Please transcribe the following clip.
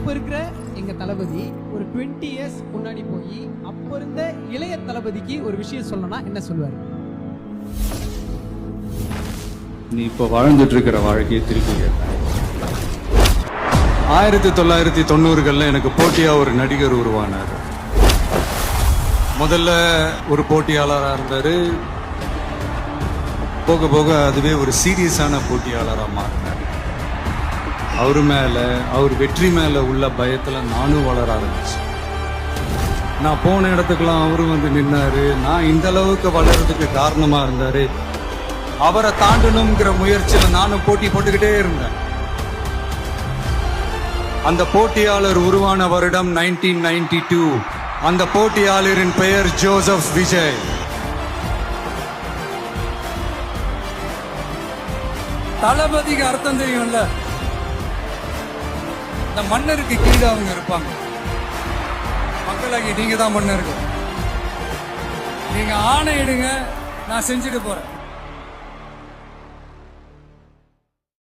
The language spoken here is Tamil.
இப்ப இருக்கிற எங்க தளபதி ஒரு 20 இயர்ஸ் முன்னாடி போய் அப்ப இருந்த இளைய தளபதிக்கு ஒரு விஷயம் சொல்லணும்னா என்ன சொல்லுவாரு? நீ இப்ப வாழ்ந்துட்டு இருக்கிற வாழ்க்கையை திருப்பி கேட்பேன். 1990களில் எனக்கு போட்டியா ஒரு நடிகர் உருவானார். முதல்ல ஒரு போட்டியாளராக இருந்தாரு. போக போக அதுவே ஒரு சீரியஸான போட்டியாளராக மாறினார். அவர் வெற்றி மேல உள்ள பயத்துல நானும் வளர ஆரம்பிச்சு. நான் போன இடத்துக்கெல்லாம் அவரும் வந்து நின்னாரு. நான் இந்த அளவுக்கு வளர்றதுக்கு காரணமா இருந்தாரு. அவரை தாண்டணுங்கிற முயற்சியில நானும் போட்டி போட்டுக்கிட்டே இருந்தேன். அந்த போட்டியாளர் உருவான வருடம் 1992. அந்த போட்டியாளரின் பெயர் ஜோசப் விஜய். தளபதிக்கு அர்த்தம் தெரியும்ல, இந்த மன்னருக்கு கீழே அவங்க இருப்பாங்க. மக்களாகி நீங்க தான் மன்னர்கள். நீங்க ஆணையிடுங்க, நான் செஞ்சுட்டு போறேன்.